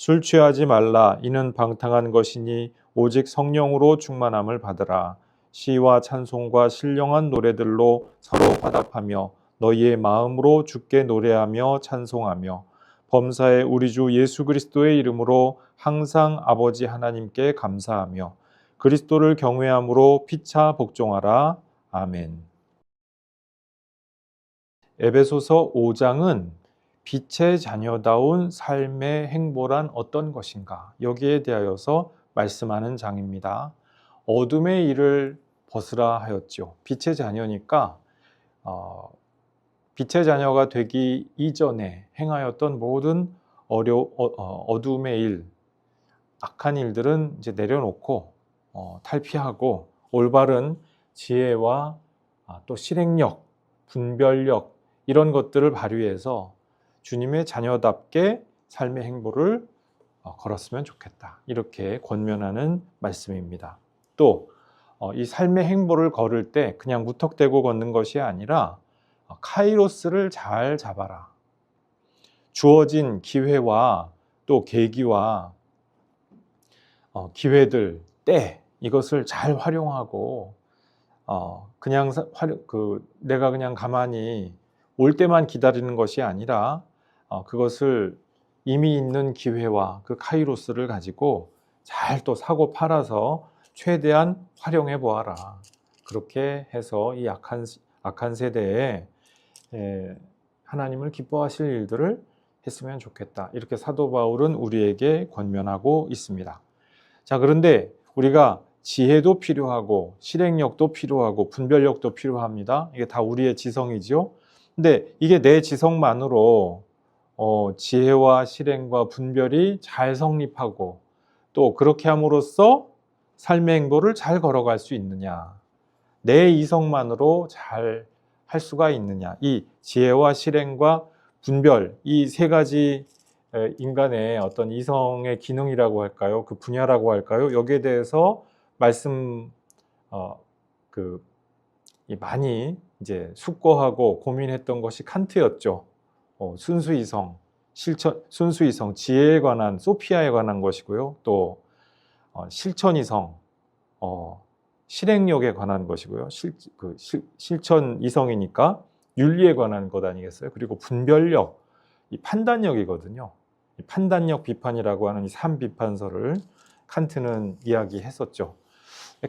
술 취하지 말라. 이는 방탕한 것이니 오직 성령으로 충만함을 받으라. 시와 찬송과 신령한 노래들로 서로 화답하며 너희의 마음으로 주께 노래하며 찬송하며 범사에 우리 주 예수 그리스도의 이름으로 항상 아버지 하나님께 감사하며 그리스도를 경외함으로 피차 복종하라. 아멘. 에베소서 5장은 빛의 자녀다운 삶의 행보란 어떤 것인가, 여기에 대하여서 말씀하는 장입니다. 어둠의 일을 벗으라 하였죠. 빛의 자녀니까 빛의 자녀가 되기 이전에 행하였던 모든 어둠의 일, 악한 일들은 이제 내려놓고 탈피하고 올바른 지혜와 또 실행력, 분별력, 이런 것들을 발휘해서 주님의 자녀답게 삶의 행보를 걸었으면 좋겠다, 이렇게 권면하는 말씀입니다. 또 이 삶의 행보를 걸을 때 그냥 무턱대고 걷는 것이 아니라 카이로스를 잘 잡아라. 주어진 기회와 또 계기와 기회들, 때, 이것을 잘 활용하고 그냥 내가 그냥 가만히 올 때만 기다리는 것이 아니라 그것을 이미 있는 기회와 그 카이로스를 가지고 잘 또 사고 팔아서 최대한 활용해 보아라. 그렇게 해서 이 악한 세대에 하나님을 기뻐하실 일들을 했으면 좋겠다, 이렇게 사도 바울은 우리에게 권면하고 있습니다. 자, 그런데 우리가 지혜도 필요하고 실행력도 필요하고 분별력도 필요합니다. 이게 다 우리의 지성이죠. 근데 이게 내 지성만으로 지혜와 실행과 분별이 잘 성립하고 또 그렇게 함으로써 삶의 행보를 잘 걸어갈 수 있느냐, 내 이성만으로 잘 할 수가 있느냐, 이 지혜와 실행과 분별, 이 세 가지 인간의 어떤 이성의 기능이라고 할까요? 그 분야라고 할까요? 여기에 대해서 많이 이제 숙고하고 고민했던 것이 칸트였죠. 순수이성, 순수이성, 지혜에 관한, 소피아에 관한 것이고요. 또 실천이성, 실행력에 관한 것이고요. 실천이성이니까 윤리에 관한 것 아니겠어요? 그리고 분별력, 이 판단력이거든요. 이 판단력 비판이라고 하는 이 3비판서를 칸트는 이야기했었죠.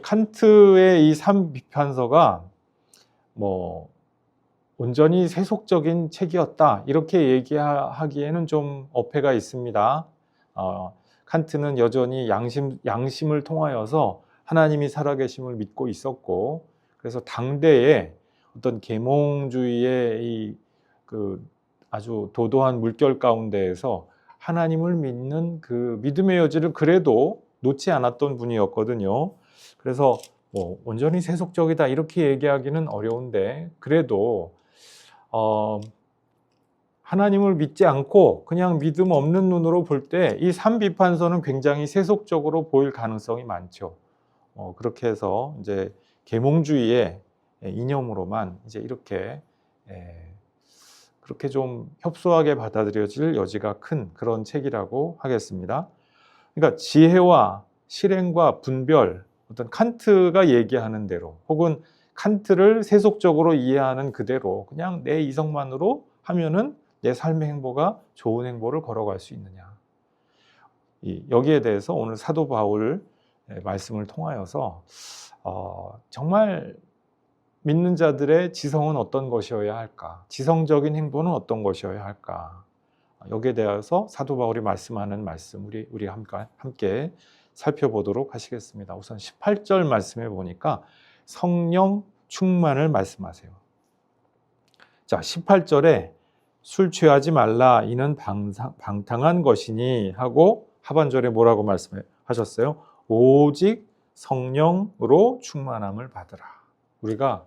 칸트의 이 3비판서가 온전히 세속적인 책이었다, 이렇게 얘기하기에는 좀 어폐가 있습니다. 칸트는 여전히 양심을 통하여서 하나님이 살아계심을 믿고 있었고, 그래서 당대의 어떤 계몽주의의 아주 도도한 물결 가운데에서 하나님을 믿는 그 믿음의 여지를 그래도 놓지 않았던 분이었거든요. 그래서 온전히 세속적이다, 이렇게 얘기하기는 어려운데, 그래도 하나님을 믿지 않고 그냥 믿음 없는 눈으로 볼 때 이 3비판서는 굉장히 세속적으로 보일 가능성이 많죠. 그렇게 해서 이제 계몽주의의 이념으로만 이제 이렇게 그렇게 좀 협소하게 받아들여질 여지가 큰 그런 책이라고 하겠습니다. 그러니까 지혜와 실행과 분별, 어떤 칸트가 얘기하는 대로, 혹은 칸트를 세속적으로 이해하는 그대로 그냥 내 이성만으로 하면은 내 삶의 행보가 좋은 행보를 걸어갈 수 있느냐, 여기에 대해서 오늘 사도 바울 말씀을 통하여서 정말 믿는 자들의 지성은 어떤 것이어야 할까, 지성적인 행보는 어떤 것이어야 할까, 여기에 대해서 사도 바울이 말씀하는 말씀, 우리 함께 살펴보도록 하시겠습니다. 우선 18절 말씀에 보니까 성령 충만을 말씀하세요. 자, 18절에 술 취하지 말라, 이는 방탕한 것이니 하고 하반절에 뭐라고 말씀하셨어요? 오직 성령으로 충만함을 받으라. 우리가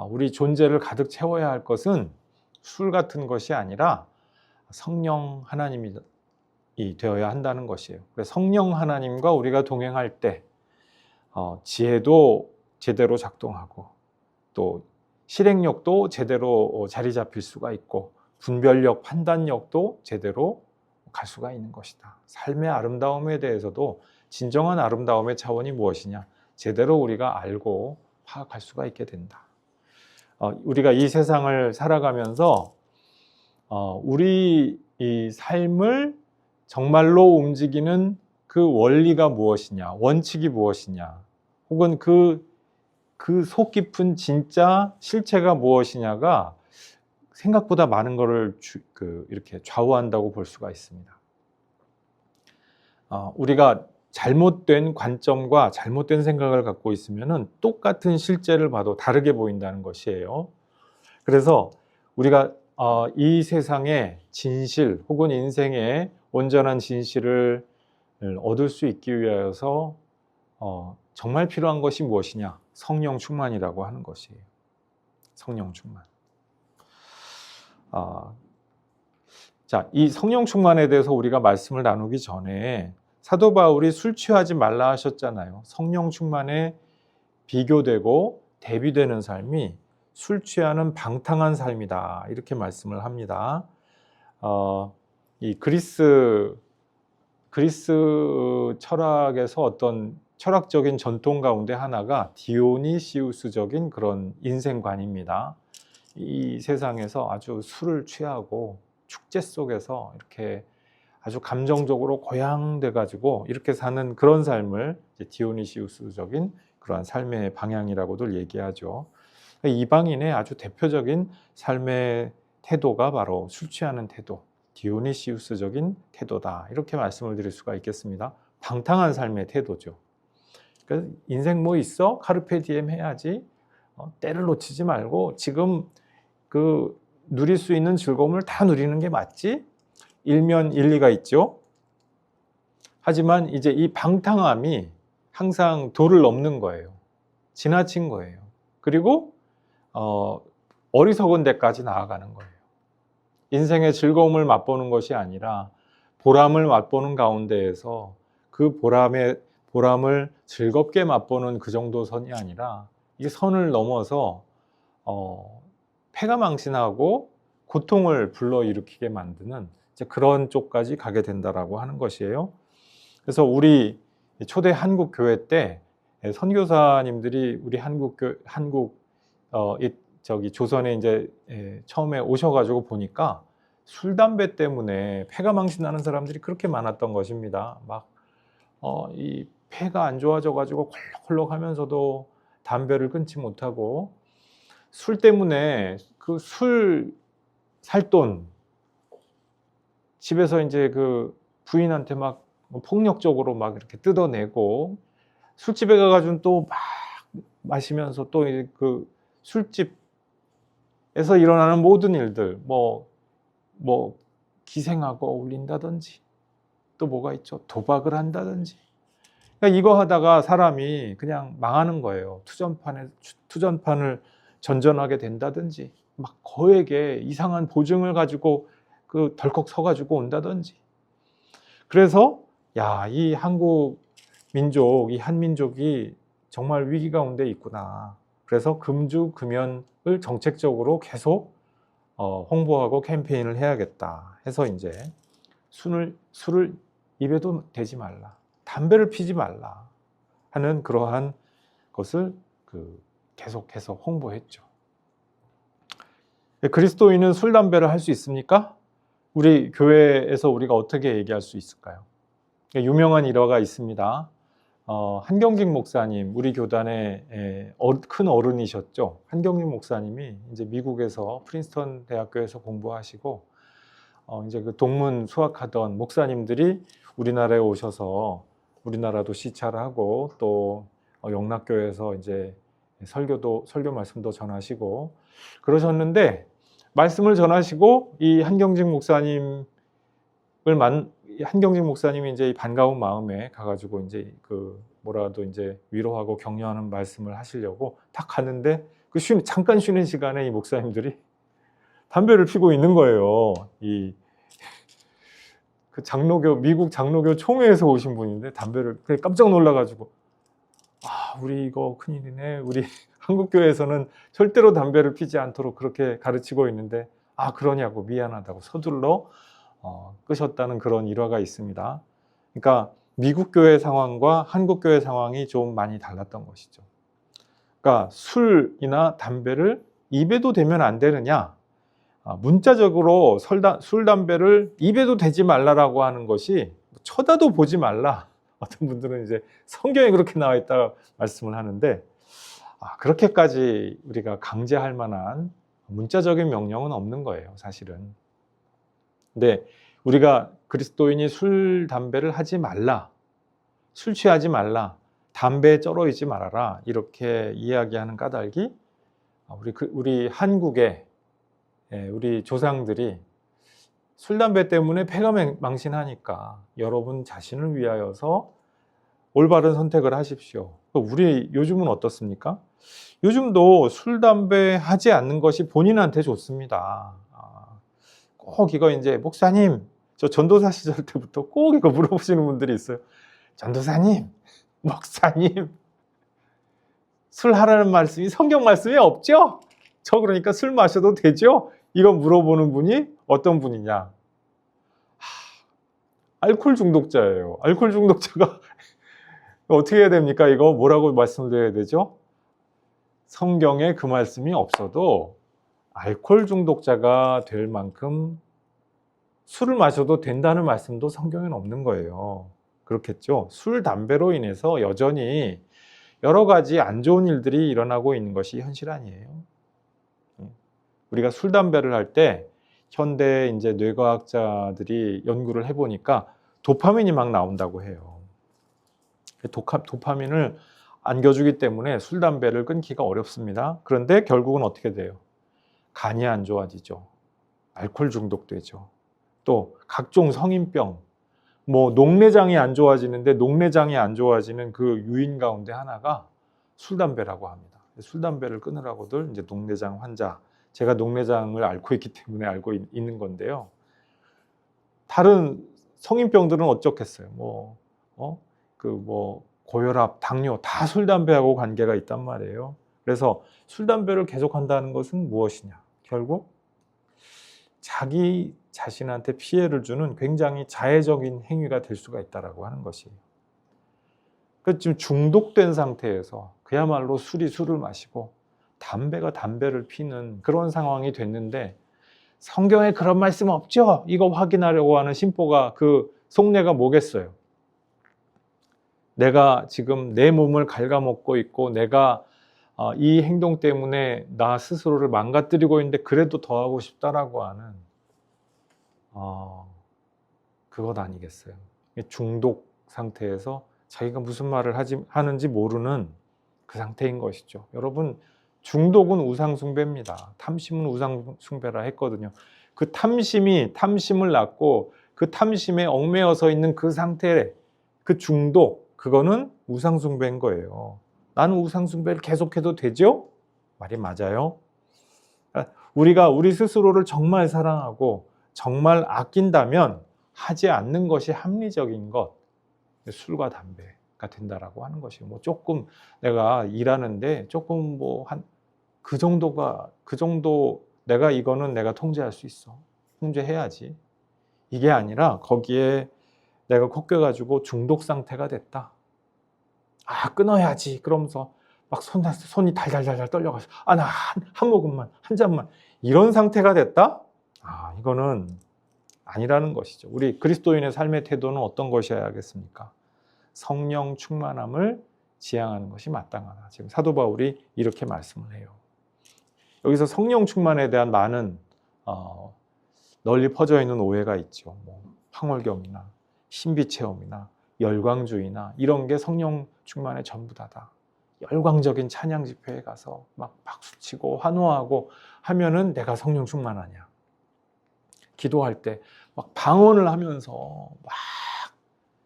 우리 존재를 가득 채워야 할 것은 술 같은 것이 아니라 성령 하나님이 되어야 한다는 것이에요. 그래서 성령 하나님과 우리가 동행할 때 지혜도 제대로 작동하고 또 실행력도 제대로 자리 잡힐 수가 있고 분별력, 판단력도 제대로 갈 수가 있는 것이다. 삶의 아름다움에 대해서도 진정한 아름다움의 차원이 무엇이냐 제대로 우리가 알고 파악할 수가 있게 된다. 우리가 이 세상을 살아가면서 우리 이 삶을 정말로 움직이는 그 원리가 무엇이냐, 원칙이 무엇이냐, 혹은 그 속 깊은 진짜 실체가 무엇이냐가 생각보다 많은 것을 이렇게 좌우한다고 볼 수가 있습니다. 우리가 잘못된 관점과 잘못된 생각을 갖고 있으면 똑같은 실제를 봐도 다르게 보인다는 것이에요. 그래서 우리가 이 세상의 진실 혹은 인생의 온전한 진실을 얻을 수 있기 위하여서 정말 필요한 것이 무엇이냐? 성령 충만이라고 하는 것이에요. 성령 충만. 자, 이 성령 충만에 대해서 우리가 말씀을 나누기 전에 사도 바울이 술 취하지 말라 하셨잖아요. 성령 충만에 비교되고 대비되는 삶이 술 취하는 방탕한 삶이다. 이렇게 말씀을 합니다. 이 그리스 철학에서 어떤 철학적인 전통 가운데 하나가 디오니시우스적인 그런 인생관입니다. 이 세상에서 아주 술을 취하고 축제 속에서 이렇게 아주 감정적으로 고양돼 가지고 이렇게 사는 그런 삶을 디오니시우스적인 그러한 삶의 방향이라고도 얘기하죠. 이방인의 아주 대표적인 삶의 태도가 바로 술 취하는 태도, 디오니시우스적인 태도다. 이렇게 말씀을 드릴 수가 있겠습니다. 방탕한 삶의 태도죠. 그러니까 인생 뭐 있어? 카르페 디엠 해야지. 때를 놓치지 말고 지금 누릴 수 있는 즐거움을 다 누리는 게 맞지? 일면 일리가 있죠. 하지만 이제 이 방탕함이 항상 도를 넘는 거예요. 지나친 거예요. 그리고 어리석은 데까지 나아가는 거예요. 인생의 즐거움을 맛보는 것이 아니라 보람을 맛보는 가운데에서 그 보람을 즐겁게 맛보는 그 정도 선이 아니라 이 선을 넘어서 패가망신하고 고통을 불러일으키게 만드는 이제 그런 쪽까지 가게 된다라고 하는 것이에요. 그래서 우리 초대 한국 교회 때 선교사님들이 우리 조선에 이제 처음에 오셔가지고 보니까 술 담배 때문에 패가망신하는 사람들이 그렇게 많았던 것입니다. 막 이 폐가 안 좋아져가지고 콜록콜록하면서도 담배를 끊지 못하고 술 때문에 그 술 살 돈 집에서 이제 그 부인한테 막 폭력적으로 막 이렇게 뜯어내고 술집에 가가지고 또 막 마시면서 또 그 술집에서 일어나는 모든 일들 뭐 기생하고 어울린다든지 또 뭐가 있죠? 도박을 한다든지. 그러니까 이거 하다가 사람이 그냥 망하는 거예요. 투전판을 전전하게 된다든지 막 거액의 이상한 보증을 가지고 덜컥 서가지고 온다든지. 그래서 이 한국 민족, 이 한민족이 정말 위기 가운데 있구나. 그래서 금주 금연을 정책적으로 계속 홍보하고 캠페인을 해야겠다 해서 이제 술을 입에도 대지 말라, 담배를 피지 말라 하는 그러한 것을 계속해서 홍보했죠. 그리스도인은 술, 담배를 할 수 있습니까? 우리 교회에서 우리가 어떻게 얘기할 수 있을까요? 유명한 일화가 있습니다. 한경직 목사님, 우리 교단의 큰 어른이셨죠. 한경직 목사님이 이제 미국에서 프린스턴 대학교에서 공부하시고 이제 그 동문 수학하던 목사님들이 우리나라에 오셔서 우리나라도 시찰을 하고 또 영락교회에서 이제 설교 말씀도 전하시고 그러셨는데 말씀을 전하시고 이 한경직 목사님이 이제 반가운 마음에 가가지고 이제 뭐라도 이제 위로하고 격려하는 말씀을 하시려고 딱 갔는데 잠깐 쉬는 시간에 이 목사님들이 담배를 피고 있는 거예요. 미국 장로교 총회에서 오신 분인데 담배를 깜짝 놀라가지고 우리 이거 큰일이네. 우리 한국교회에서는 절대로 담배를 피지 않도록 그렇게 가르치고 있는데 그러냐고 미안하다고 서둘러 끄셨다는 그런 일화가 있습니다. 그러니까 미국 교회 상황과 한국 교회 상황이 좀 많이 달랐던 것이죠. 그러니까 술이나 담배를 입에도 대면 안 되느냐? 문자적으로 술, 담배를 입에도 대지 말라라고 하는 것이 쳐다도 보지 말라. 어떤 분들은 이제 성경에 그렇게 나와 있다 말씀을 하는데 그렇게까지 우리가 강제할 만한 문자적인 명령은 없는 거예요, 사실은. 근데 우리가 그리스도인이 술, 담배를 하지 말라, 술 취하지 말라, 담배에 쩔어 있지 말아라 이렇게 이야기하는 까닭이 우리 한국의 우리 조상들이 술, 담배 때문에 폐가 망신하니까 여러분 자신을 위하여서 올바른 선택을 하십시오. 우리 요즘은 어떻습니까? 요즘도 술, 담배 하지 않는 것이 본인한테 좋습니다. 꼭 이거 이제 목사님, 저 전도사 시절 때부터 꼭 이거 물어보시는 분들이 있어요. 전도사님, 목사님, 술 하라는 말씀이 성경 말씀이 없죠? 저 그러니까 술 마셔도 되죠? 이거 물어보는 분이 어떤 분이냐? 알코올 중독자예요. 알코올 중독자가 어떻게 해야 됩니까? 이거 뭐라고 말씀을 드려야 되죠? 성경에 그 말씀이 없어도 알코올 중독자가 될 만큼 술을 마셔도 된다는 말씀도 성경에는 없는 거예요. 그렇겠죠? 술, 담배로 인해서 여전히 여러 가지 안 좋은 일들이 일어나고 있는 것이 현실 아니에요. 우리가 술, 담배를 할 때 현대 이제 뇌과학자들이 연구를 해보니까 도파민이 막 나온다고 해요. 도파민을 안겨주기 때문에 술, 담배를 끊기가 어렵습니다. 그런데 결국은 어떻게 돼요? 간이 안 좋아지죠. 알코올 중독되죠. 또 각종 성인병, 녹내장이 안 좋아지는데 녹내장이 안 좋아지는 그 유인 가운데 하나가 술, 담배라고 합니다. 술, 담배를 끊으라고들 이제 녹내장 환자, 제가 녹내장을 앓고 있기 때문에 알고 있는 건데요. 다른 성인병들은 어쩌겠어요. 고혈압, 당뇨 다 술, 담배하고 관계가 있단 말이에요. 그래서 술, 담배를 계속한다는 것은 무엇이냐? 결국 자기 자신한테 피해를 주는 굉장히 자해적인 행위가 될 수가 있다고 하는 것이에요. 지금 중독된 상태에서 그야말로 술이 술을 마시고 담배가 담배를 피는 그런 상황이 됐는데 성경에 그런 말씀 없죠? 이거 확인하려고 하는 심보가 그 속내가 뭐겠어요? 내가 지금 내 몸을 갉아먹고 있고 내가 이 행동 때문에 나 스스로를 망가뜨리고 있는데 그래도 더 하고 싶다라고 하는 그것 아니겠어요? 중독 상태에서 자기가 무슨 말을 하는지 모르는 그 상태인 것이죠. 여러분, 중독은 우상숭배입니다. 탐심은 우상숭배라 했거든요. 그 탐심을 낳고 그 탐심에 얽매여서 있는 그 상태, 그 중독, 그거는 우상숭배인 거예요. 나는 우상숭배를 계속해도 되죠? 말이 맞아요. 우리가 우리 스스로를 정말 사랑하고 정말 아낀다면 하지 않는 것이 합리적인 것, 술과 담배가 된다라고 하는 것이에요. 조금 내가 일하는데 조금 그 정도 내가 이거는 내가 통제할 수 있어. 통제해야지. 이게 아니라 거기에 내가 꺾여가지고 중독 상태가 됐다. 끊어야지. 그러면서 막 손이 달달달달 떨려가지고 나 한 모금만, 한 잔만 이런 상태가 됐다? 이거는 아니라는 것이죠. 우리 그리스도인의 삶의 태도는 어떤 것이어야겠습니까? 성령 충만함을 지향하는 것이 마땅하다. 지금 사도 바울이 이렇게 말씀을 해요. 여기서 성령 충만에 대한 많은 널리 퍼져 있는 오해가 있죠. 황홀경이나 신비체험이나 열광주의나 이런 게 성령 충만의 전부다다. 열광적인 찬양 집회에 가서 막 박수치고 환호하고 하면은 내가 성령 충만하냐? 기도할 때 막 방언을 하면서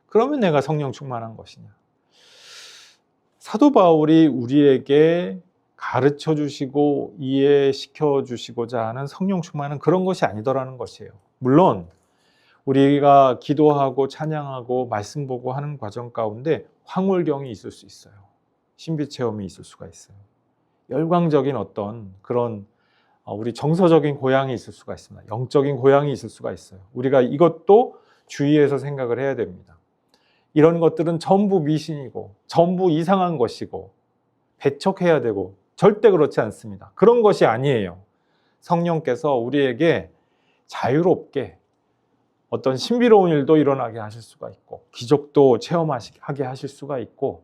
그러면 내가 성령 충만한 것이냐? 사도 바울이 우리에게 가르쳐 주시고 이해시켜 주시고자 하는 성령 충만은 그런 것이 아니더라는 것이에요. 물론 우리가 기도하고 찬양하고 말씀 보고 하는 과정 가운데 황홀경이 있을 수 있어요. 신비체험이 있을 수가 있어요. 열광적인 어떤 그런 우리 정서적인 고향이 있을 수가 있습니다. 영적인 고향이 있을 수가 있어요. 우리가 이것도 주의해서 생각을 해야 됩니다. 이런 것들은 전부 미신이고 전부 이상한 것이고 배척해야 되고 절대 그렇지 않습니다. 그런 것이 아니에요. 성령께서 우리에게 자유롭게 어떤 신비로운 일도 일어나게 하실 수가 있고 기적도 체험하게 하실 수가 있고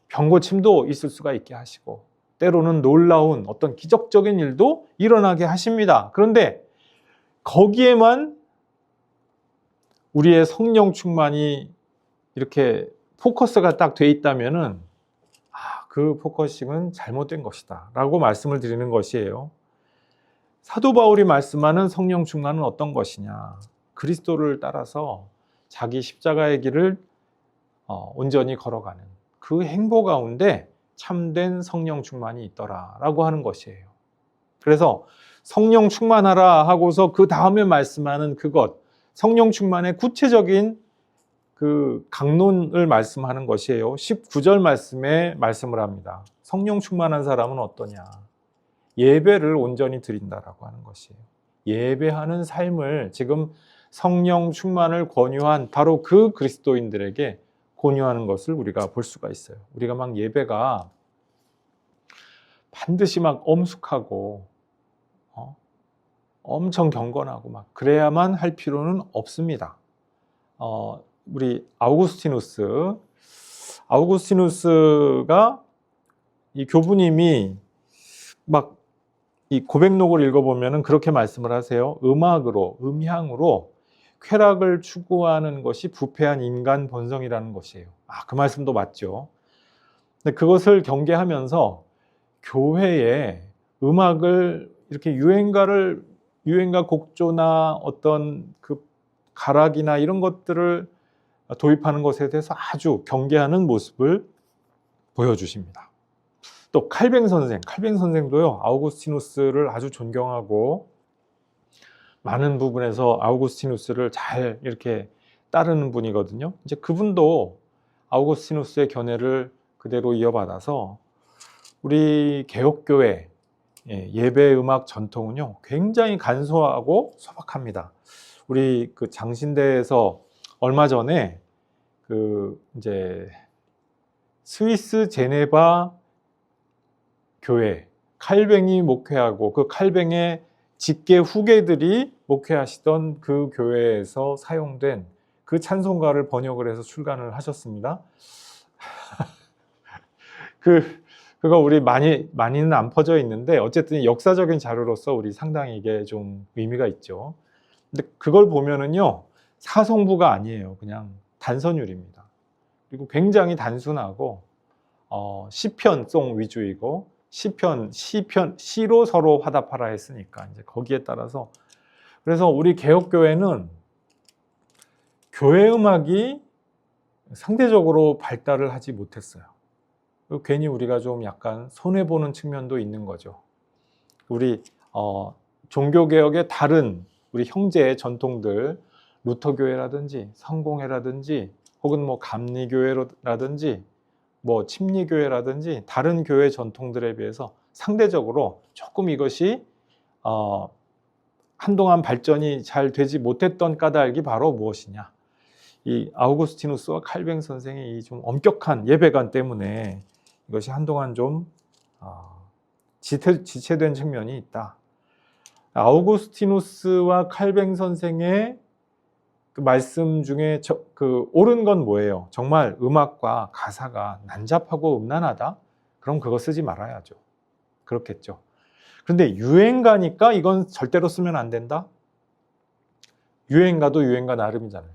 병고침도 있을 수가 있게 하시고 때로는 놀라운 어떤 기적적인 일도 일어나게 하십니다. 그런데 거기에만 우리의 성령 충만이 이렇게 포커스가 딱 돼 있다면은 그 포커싱은 잘못된 것이다 라고 말씀을 드리는 것이에요. 사도 바울이 말씀하는 성령 충만은 어떤 것이냐? 그리스도를 따라서 자기 십자가의 길을 온전히 걸어가는 그 행보 가운데 참된 성령 충만이 있더라라고 하는 것이에요. 그래서 성령 충만하라 하고서 그 다음에 말씀하는 그것, 성령 충만의 구체적인 그 강론을 말씀하는 것이에요. 19절 말씀에 말씀을 합니다. 성령 충만한 사람은 어떠냐? 예배를 온전히 드린다라고 하는 것이에요. 예배하는 삶을 지금 성령 충만을 권유한 바로 그 그리스도인들에게 권유하는 것을 우리가 볼 수가 있어요. 우리가 막 예배가 반드시 막 엄숙하고 엄청 경건하고 막 그래야만 할 필요는 없습니다. 우리 아우구스티누스가 이 교부님이 막 이 고백록을 읽어보면은 그렇게 말씀을 하세요. 음악으로, 음향으로 쾌락을 추구하는 것이 부패한 인간 본성이라는 것이에요. 그 말씀도 맞죠. 근데 그것을 경계하면서 교회에 음악을 이렇게 유행가 곡조나 어떤 그 가락이나 이런 것들을 도입하는 것에 대해서 아주 경계하는 모습을 보여주십니다. 또 칼뱅 선생도요, 아우구스티누스를 아주 존경하고 많은 부분에서 아우구스티누스를 잘 이렇게 따르는 분이거든요. 이제 그분도 아우구스티누스의 견해를 그대로 이어받아서 우리 개혁교회 예배 음악 전통은요, 굉장히 간소하고 소박합니다. 우리 그 장신대에서 얼마 전에 그 이제 스위스 제네바 교회 칼뱅이 목회하고 그 칼뱅의 직계 후계들이 목회하시던 그 교회에서 사용된 그 찬송가를 번역을 해서 출간을 하셨습니다. 그거 우리 많이는 안 퍼져 있는데 어쨌든 역사적인 자료로서 우리 상당히 이게 좀 의미가 있죠. 근데 그걸 보면은요, 사성부가 아니에요. 그냥 단선율입니다. 그리고 굉장히 단순하고 시편송 위주이고 시로 서로 화답하라 했으니까 이제 거기에 따라서 그래서 우리 개혁교회는 교회 음악이 상대적으로 발달을 하지 못했어요. 괜히 우리가 좀 약간 손해보는 측면도 있는 거죠. 우리 종교개혁의 다른 우리 형제의 전통들, 루터교회라든지 성공회라든지 혹은 뭐 감리교회라든지 뭐 침리교회라든지 다른 교회 전통들에 비해서 상대적으로 조금 이것이 한동안 발전이 잘 되지 못했던 까닭이 바로 무엇이냐? 이 아우구스티누스와 칼뱅 선생의 이 좀 엄격한 예배관 때문에 이것이 한동안 좀 지체된 측면이 있다. 아우구스티누스와 칼뱅 선생의 그 말씀 중에 그 옳은 건 뭐예요? 정말 음악과 가사가 난잡하고 음란하다? 그럼 그거 쓰지 말아야죠. 그렇겠죠. 그런데 유행가니까 이건 절대로 쓰면 안 된다? 유행가도 유행가 나름이잖아요.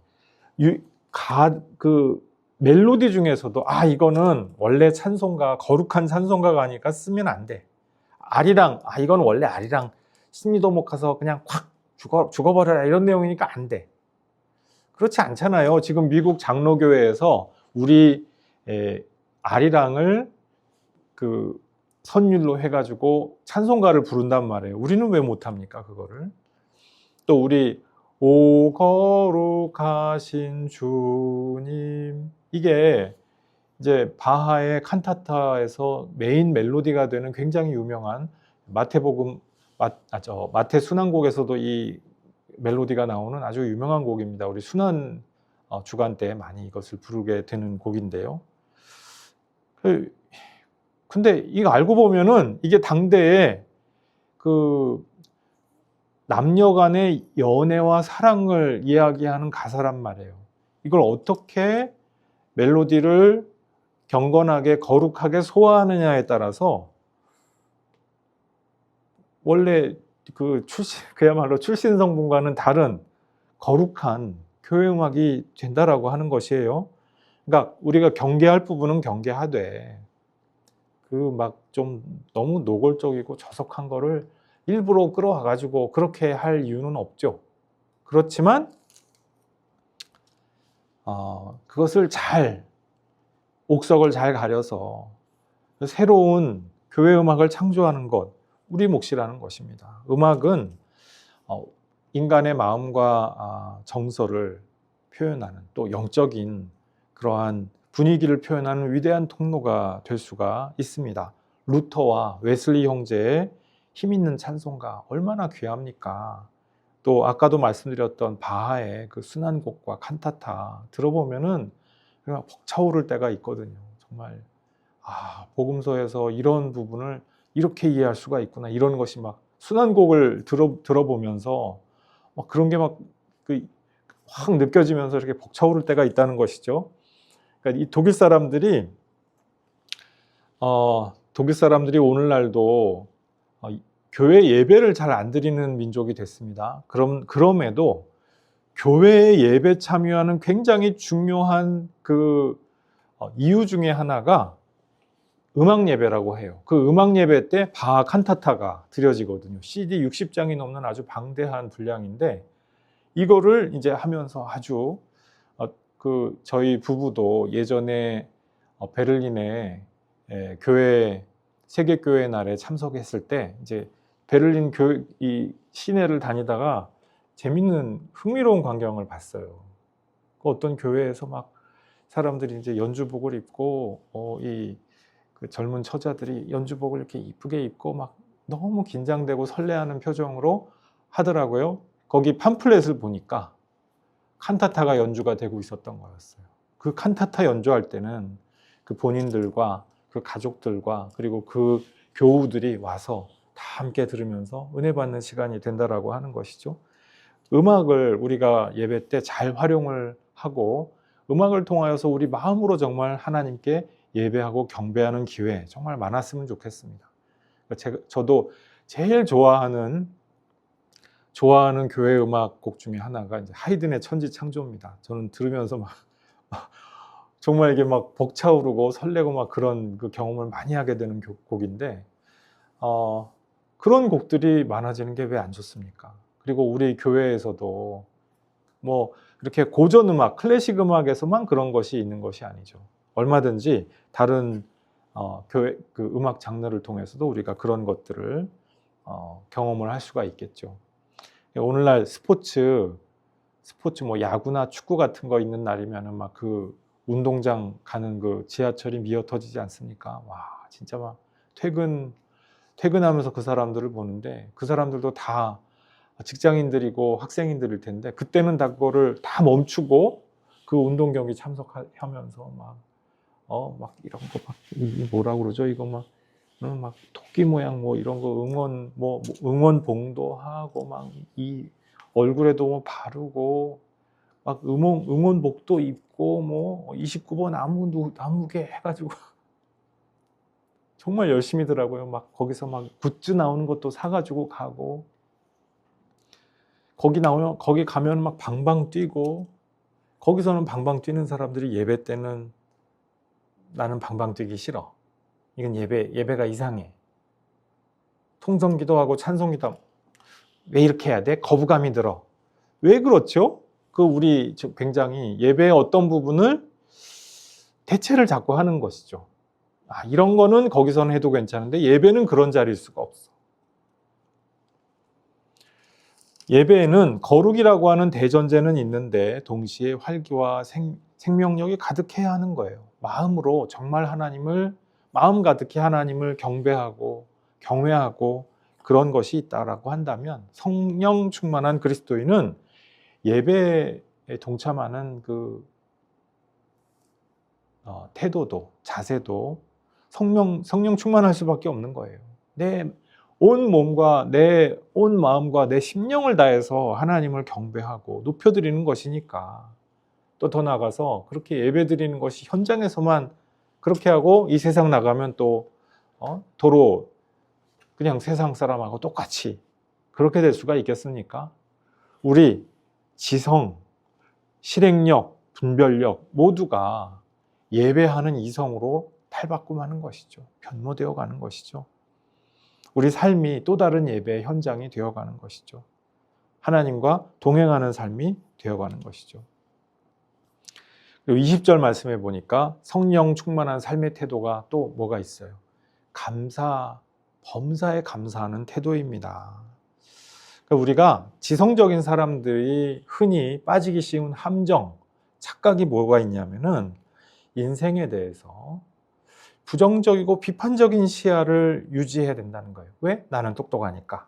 그 멜로디 중에서도 이거는 원래 찬송가, 거룩한 찬송가가 아니니까 쓰면 안 돼. 아리랑, 이건 원래 아리랑 심리도 못 가서 그냥 확 죽어버려라 이런 내용이니까 안 돼. 그렇지 않잖아요. 지금 미국 장로교회에서 우리 아리랑을 그 선율로 해가지고 찬송가를 부른단 말이에요. 우리는 왜 못합니까, 그거를? 또 우리 오 거룩하신 주님, 이게 이제 바하의 칸타타에서 메인 멜로디가 되는 굉장히 유명한 마태복음 마태 순환곡에서도 이 멜로디가 나오는 아주 유명한 곡입니다. 우리 순환 주간 때 많이 이것을 부르게 되는 곡인데요. 근데 이거 알고 보면은 이게 당대에 그 남녀 간의 연애와 사랑을 이야기하는 가사란 말이에요. 이걸 어떻게 멜로디를 경건하게 거룩하게 소화하느냐에 따라서 원래 그야말로 출신 성분과는 다른 거룩한 교회 음악이 된다라고 하는 것이에요. 그러니까 우리가 경계할 부분은 경계하되 그 막 좀 너무 노골적이고 저속한 거를 일부러 끌어와 가지고 그렇게 할 이유는 없죠. 그렇지만 그것을 잘 옥석을 잘 가려서 새로운 교회 음악을 창조하는 것, 우리 몫이라는 것입니다. 음악은 인간의 마음과 정서를 표현하는, 또 영적인 그러한 분위기를 표현하는 위대한 통로가 될 수가 있습니다. 루터와 웨슬리 형제의 힘있는 찬송가 얼마나 귀합니까? 또 아까도 말씀드렸던 바하의 그 순환곡과 칸타타 들어보면은 그냥 벅차오를 때가 있거든요. 정말 복음서에서 이런 부분을 이렇게 이해할 수가 있구나, 이런 것이 막 순환곡을 들어보면서 막 그런 게 막 확 느껴지면서 이렇게 벅차오를 때가 있다는 것이죠. 그러니까 이 독일 사람들이 오늘날도 교회 예배를 잘 안 드리는 민족이 됐습니다. 그럼에도 교회 예배 참여하는 굉장히 중요한 이유 중에 하나가 음악 예배라고 해요. 그 음악 예배 때 바하 칸타타가 드려지거든요. CD 60장이 넘는 아주 방대한 분량인데 이거를 이제 하면서 아주 저희 부부도 예전에 베를린에 교회 세계교회 날에 참석했을 때 이제 베를린 이 시내를 다니다가 재밌는 흥미로운 광경을 봤어요. 어떤 교회에서 막 사람들이 이제 연주복을 입고 그 젊은 처자들이 연주복을 이렇게 이쁘게 입고 막 너무 긴장되고 설레하는 표정으로 하더라고요. 거기 팜플렛을 보니까 칸타타가 연주가 되고 있었던 거였어요. 그 칸타타 연주할 때는 그 본인들과 그 가족들과 그리고 그 교우들이 와서 다 함께 들으면서 은혜 받는 시간이 된다라고 하는 것이죠. 음악을 우리가 예배 때 잘 활용을 하고 음악을 통하여서 우리 마음으로 정말 하나님께 예배하고 경배하는 기회 정말 많았으면 좋겠습니다. 저도 제일 좋아하는 교회 음악곡 중에 하나가 이제 하이든의 천지창조입니다. 저는 들으면서 막 정말 이게 막 벅차오르고 설레고 막 그런 그 경험을 많이 하게 되는 곡인데 그런 곡들이 많아지는 게 왜 안 좋습니까? 그리고 우리 교회에서도 뭐 이렇게 고전 음악, 클래식 음악에서만 그런 것이 있는 것이 아니죠. 얼마든지 다른 교회 그 음악 장르를 통해서도 우리가 그런 것들을 경험을 할 수가 있겠죠. 오늘날 스포츠 뭐 야구나 축구 같은 거 있는 날이면은 막 그 운동장 가는 그 지하철이 미어 터지지 않습니까? 와, 진짜 막 퇴근하면서 그 사람들을 보는데 그 사람들도 다 직장인들이고 학생인들일 텐데 그때는 다 그거를 다 멈추고 그 운동 경기 참석하면서 막 이런 거 막 뭐라고 그러죠? 이거 막 토끼 모양 뭐 이런 거 응원봉도 하고 막 이 얼굴에도 뭐 바르고 막 응원복도 입고 뭐 29번 아무개 해가지고 정말 열심히더라고요. 막 거기서 막 굿즈 나오는 것도 사가지고 가고 거기 가면 막 방방 뛰고 거기서는 방방 뛰는 사람들이 예배 때는 나는 방방 뛰기 싫어. 이건 예배가 이상해. 통성기도하고 찬송기도 왜 이렇게 해야 돼? 거부감이 들어. 왜 그렇죠? 우리 굉장히 예배의 어떤 부분을 대체를 자꾸 하는 것이죠. 이런 거는 거기서는 해도 괜찮은데 예배는 그런 자리일 수가 없어. 예배에는 거룩이라고 하는 대전제는 있는데 동시에 활기와 생명력이 가득해야 하는 거예요. 마음으로 정말 마음 가득히 하나님을 경배하고 경외하고 그런 것이 있다라고 한다면 성령 충만한 그리스도인은 예배에 동참하는 그 태도도 자세도 성령 충만할 수밖에 없는 거예요. 내 온 몸과 내 온 마음과 내 심령을 다해서 하나님을 경배하고 높여드리는 것이니까. 또 더 나아가서 그렇게 예배드리는 것이 현장에서만 그렇게 하고 이 세상 나가면 또 도로 그냥 세상 사람하고 똑같이 그렇게 될 수가 있겠습니까? 우리 지성, 실행력, 분별력 모두가 예배하는 이성으로 탈바꿈하는 것이죠. 변모되어 가는 것이죠. 우리 삶이 또 다른 예배의 현장이 되어가는 것이죠. 하나님과 동행하는 삶이 되어가는 것이죠. 그리고 20절 말씀해 보니까 성령 충만한 삶의 태도가 또 뭐가 있어요? 범사에 감사하는 태도입니다. 그러니까 우리가 지성적인 사람들이 흔히 빠지기 쉬운 함정, 착각이 뭐가 있냐면은 인생에 대해서 부정적이고 비판적인 시야를 유지해야 된다는 거예요. 왜? 나는 똑똑하니까.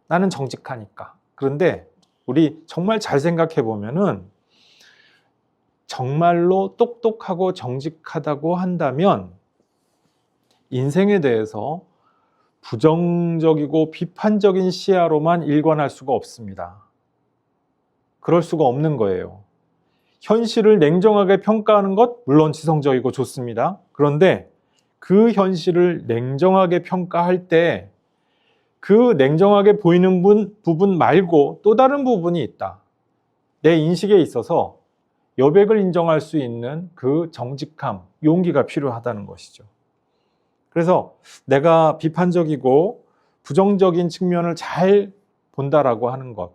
나는 정직하니까. 그런데 우리 정말 잘 생각해 보면은 정말로 똑똑하고 정직하다고 한다면 인생에 대해서 부정적이고 비판적인 시야로만 일관할 수가 없습니다. 그럴 수가 없는 거예요. 현실을 냉정하게 평가하는 것 물론 지성적이고 좋습니다. 그런데 그 현실을 냉정하게 평가할 때 그 냉정하게 보이는 부분 말고 또 다른 부분이 있다. 내 인식에 있어서 여백을 인정할 수 있는 그 정직함, 용기가 필요하다는 것이죠. 그래서 내가 비판적이고 부정적인 측면을 잘 본다라고 하는 것,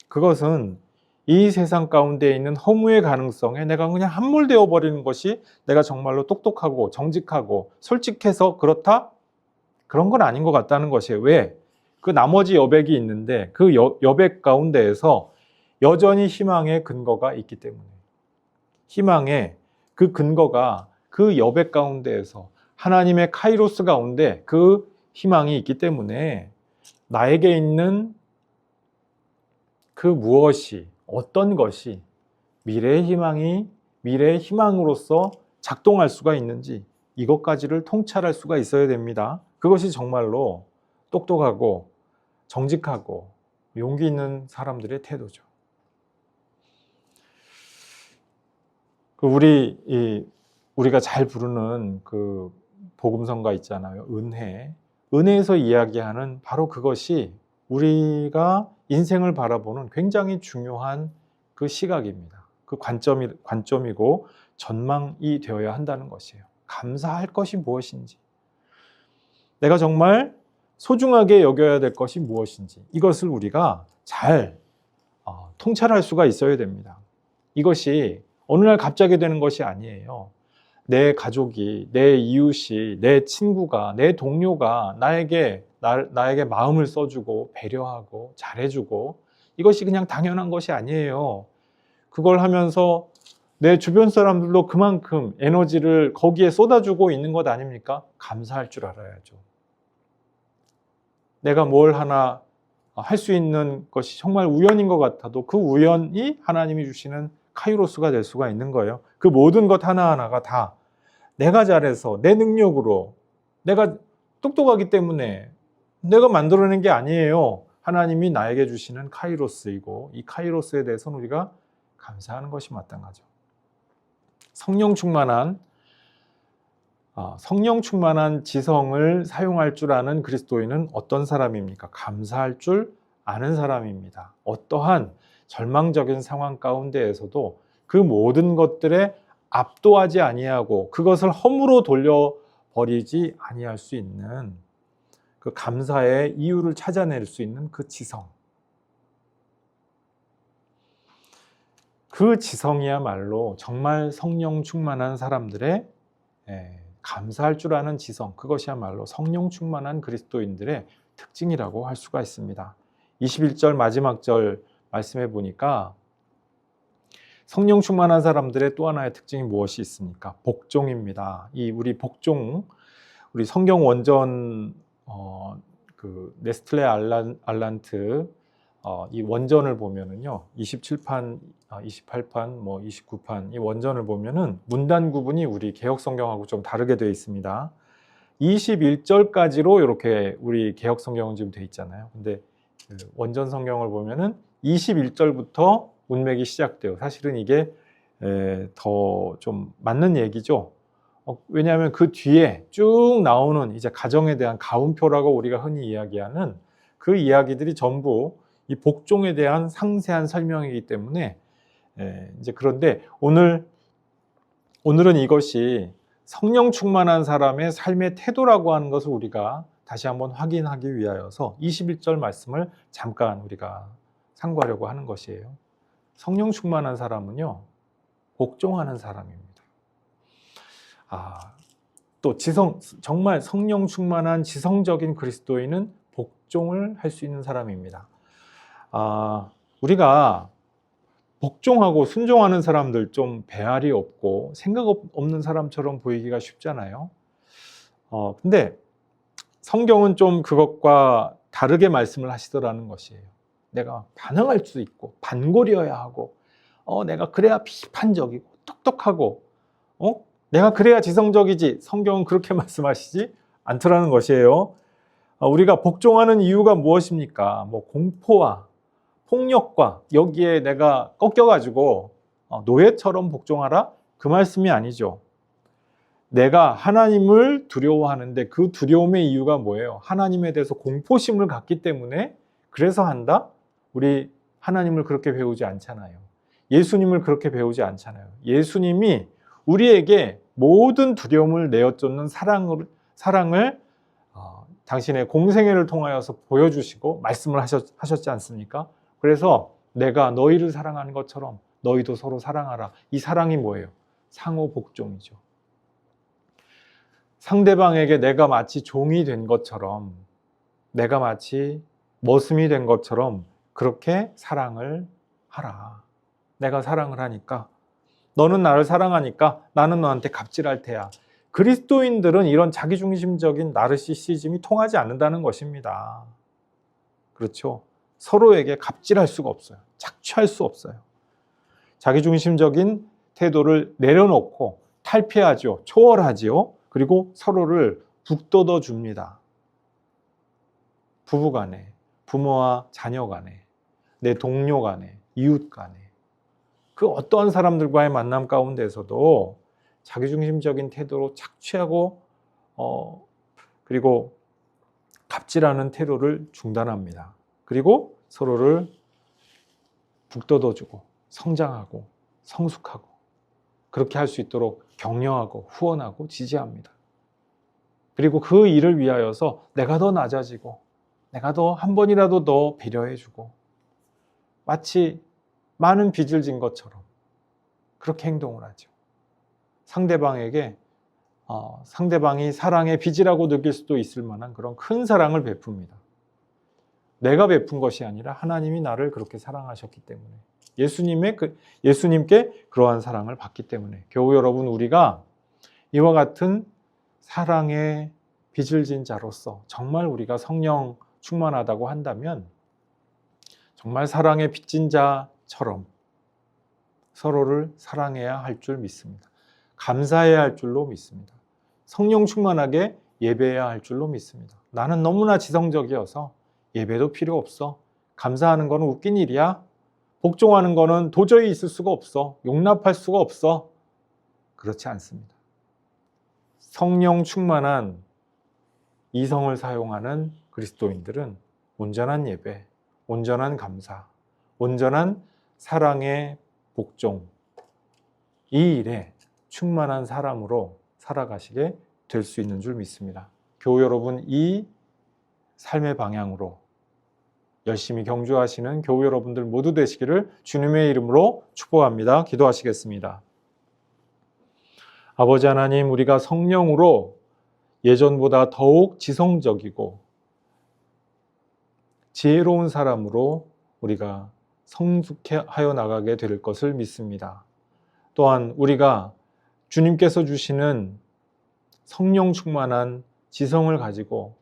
그것은 이 세상 가운데 있는 허무의 가능성에 내가 그냥 함몰되어 버리는 것이 내가 정말로 똑똑하고 정직하고 솔직해서 그렇다? 그런 건 아닌 것 같다는 것이에요. 왜? 그 나머지 여백이 있는데 그 여백 가운데에서 여전히 희망의 근거가 있기 때문에 희망의 그 근거가 그 여백 가운데에서 하나님의 카이로스 가운데 그 희망이 있기 때문에 나에게 있는 그 무엇이 어떤 것이 미래의 희망으로서 작동할 수가 있는지 이것까지를 통찰할 수가 있어야 됩니다. 그것이 정말로 똑똑하고 정직하고 용기 있는 사람들의 태도죠. 우리가 잘 부르는 그 복음성가 있잖아요. 은혜에서 이야기하는 바로 그것이 우리가 인생을 바라보는 굉장히 중요한 그 시각입니다. 그 관점이고 전망이 되어야 한다는 것이에요. 감사할 것이 무엇인지, 내가 정말 소중하게 여겨야 될 것이 무엇인지 이것을 우리가 잘 통찰할 수가 있어야 됩니다. 이것이 어느 날 갑자기 되는 것이 아니에요. 내 가족이, 내 이웃이, 내 친구가, 내 동료가 나에게 마음을 써주고 배려하고 잘해주고 이것이 그냥 당연한 것이 아니에요. 그걸 하면서 내 주변 사람들도 그만큼 에너지를 거기에 쏟아주고 있는 것 아닙니까? 감사할 줄 알아야죠. 내가 뭘 하나 할 수 있는 것이 정말 우연인 것 같아도 그 우연이 하나님이 주시는 카이로스가 될 수가 있는 거예요. 그 모든 것 하나하나가 다 내가 잘해서 내 능력으로 내가 똑똑하기 때문에 내가 만들어낸 게 아니에요. 하나님이 나에게 주시는 카이로스이고 이 카이로스에 대해서는 우리가 감사하는 것이 마땅하죠. 성령 충만한 지성을 사용할 줄 아는 그리스도인은 어떤 사람입니까? 감사할 줄 아는 사람입니다. 어떠한 절망적인 상황 가운데에서도 그 모든 것들에 압도하지 아니하고 그것을 허무로 돌려버리지 아니할 수 있는 그 감사의 이유를 찾아낼 수 있는 그 지성. 그 지성이야말로 정말 성령 충만한 사람들의 감사할 줄 아는 지성, 그것이야말로 성령 충만한 그리스도인들의 특징이라고 할 수가 있습니다. 21절 마지막 절 말씀해 보니까 성령 충만한 사람들의 또 하나의 특징이 무엇이 있습니까? 복종입니다. 우리 성경 원전 그 네스틀레 알란트 이 원전을 보면은요, 27판, 28판, 뭐 29판 이 원전을 보면은 문단 구분이 우리 개역 성경하고 좀 다르게 되어 있습니다. 21절까지로 이렇게 우리 개역 성경은 지금 되어 있잖아요. 근데 그 원전 성경을 보면은 21절부터 문맥이 시작돼요. 사실은 이게 더 좀 맞는 얘기죠. 왜냐하면 그 뒤에 쭉 나오는 이제 가정에 대한 가훈표라고 우리가 흔히 이야기하는 그 이야기들이 전부 이 복종에 대한 상세한 설명이기 때문에 이제 그런데 오늘은 이것이 성령 충만한 사람의 삶의 태도라고 하는 것을 우리가 다시 한번 확인하기 위하여서 21절 말씀을 잠깐 우리가 상고하려고 하는 것이에요. 성령 충만한 사람은요, 복종하는 사람입니다. 또 정말 성령 충만한 지성적인 그리스도인은 복종을 할 수 있는 사람입니다. 우리가 복종하고 순종하는 사람들 좀 배알이 없고 생각 없는 사람처럼 보이기가 쉽잖아요. 근데 성경은 좀 그것과 다르게 말씀을 하시더라는 것이에요. 내가 반항할 수 있고 반골이어야 하고 내가 그래야 비판적이고 똑똑하고 내가 그래야 지성적이지. 성경은 그렇게 말씀하시지 않더라는 것이에요. 우리가 복종하는 이유가 무엇입니까? 뭐 공포와 폭력과 여기에 내가 꺾여가지고 노예처럼 복종하라? 그 말씀이 아니죠. 내가 하나님을 두려워하는데 그 두려움의 이유가 뭐예요? 하나님에 대해서 공포심을 갖기 때문에 그래서 한다? 우리 하나님을 그렇게 배우지 않잖아요. 예수님을 그렇게 배우지 않잖아요. 예수님이 우리에게 모든 두려움을 내어쫓는 사랑을 당신의 공생애를 통하여서 보여주시고 말씀을 하셨지 않습니까? 그래서 내가 너희를 사랑하는 것처럼 너희도 서로 사랑하라. 이 사랑이 뭐예요? 상호 복종이죠. 상대방에게 내가 마치 종이 된 것처럼, 내가 마치 머슴이 된 것처럼 그렇게 사랑을 하라. 내가 사랑을 하니까, 너는 나를 사랑하니까 나는 너한테 갑질할 테야. 그리스도인들은 이런 자기중심적인 나르시시즘이 통하지 않는다는 것입니다. 그렇죠? 서로에게 갑질할 수가 없어요. 착취할 수 없어요. 자기중심적인 태도를 내려놓고 탈피하죠. 초월하죠. 그리고 서로를 북돋워 줍니다. 부부 간에, 부모와 자녀 간에, 내 동료 간에, 이웃 간에, 그 어떠한 사람들과의 만남 가운데서도 자기중심적인 태도로 착취하고 그리고 갑질하는 태도를 중단합니다. 그리고 서로를 북돋워주고 성장하고 성숙하고 그렇게 할 수 있도록 격려하고 후원하고 지지합니다. 그리고 그 일을 위하여서 내가 더 낮아지고 내가 더 한 번이라도 더 배려해주고 마치 많은 빚을 진 것처럼 그렇게 행동을 하죠. 상대방에게 상대방이 사랑의 빚이라고 느낄 수도 있을 만한 그런 큰 사랑을 베풉니다. 내가 베푼 것이 아니라 하나님이 나를 그렇게 사랑하셨기 때문에 예수님께 그러한 사랑을 받기 때문에 교우 여러분, 우리가 이와 같은 사랑의 빚을 진 자로서 정말 우리가 성령 충만하다고 한다면 정말 사랑의 빚진 자처럼 서로를 사랑해야 할 줄 믿습니다. 감사해야 할 줄로 믿습니다. 성령 충만하게 예배해야 할 줄로 믿습니다. 나는 너무나 지성적이어서 예배도 필요 없어. 감사하는 거는 웃긴 일이야. 복종하는 거는 도저히 있을 수가 없어. 용납할 수가 없어. 그렇지 않습니다. 성령 충만한 이성을 사용하는 그리스도인들은 온전한 예배, 온전한 감사, 온전한 사랑의 복종, 이 일에 충만한 사람으로 살아가시게 될 수 있는 줄 믿습니다. 교우 여러분, 이 삶의 방향으로 열심히 경주하시는 교우 여러분들 모두 되시기를 주님의 이름으로 축복합니다. 기도하시겠습니다. 아버지 하나님, 우리가 성령으로 예전보다 더욱 지성적이고 지혜로운 사람으로 우리가 성숙하여 나가게 될 것을 믿습니다. 또한 우리가 주님께서 주시는 성령 충만한 지성을 가지고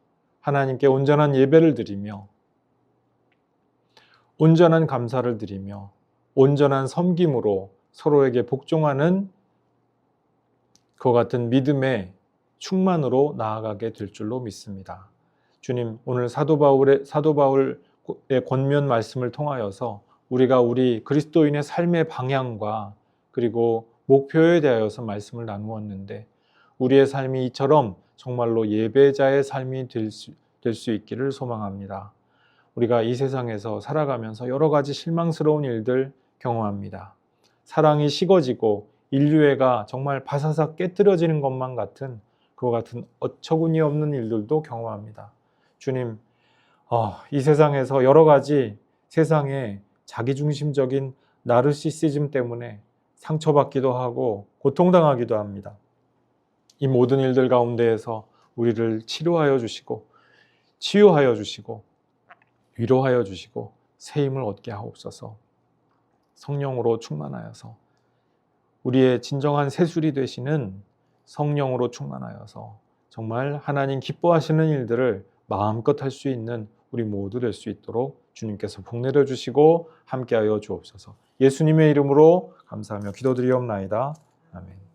하나님께 온전한 예배를 드리며 온전한 감사를 드리며 온전한 섬김으로 서로에게 복종하는 그와 같은 믿음의 충만으로 나아가게 될 줄로 믿습니다. 주님, 오늘 사도 바울의 권면 말씀을 통하여서 우리가 우리 그리스도인의 삶의 방향과 그리고 목표에 대하여서 말씀을 나누었는데 우리의 삶이 이처럼 정말로 예배자의 삶이 될 수 있기를 소망합니다. 우리가 이 세상에서 살아가면서 여러 가지 실망스러운 일들 경험합니다. 사랑이 식어지고 인류애가 정말 바사삭 깨뜨려지는 것만 같은 그와 같은 어처구니 없는 일들도 경험합니다. 주님, 이 세상에서 여러 가지 세상의 자기중심적인 나르시시즘 때문에 상처받기도 하고 고통당하기도 합니다. 이 모든 일들 가운데에서 우리를 치료하여 주시고 치유하여 주시고 위로하여 주시고 새 힘을 얻게 하옵소서. 성령으로 충만하여서 우리의 진정한 새술이 되시는 성령으로 충만하여서 정말 하나님 기뻐하시는 일들을 마음껏 할 수 있는 우리 모두 될 수 있도록 주님께서 복내려 주시고 함께하여 주옵소서. 예수님의 이름으로 감사하며 기도드리옵나이다. 아멘.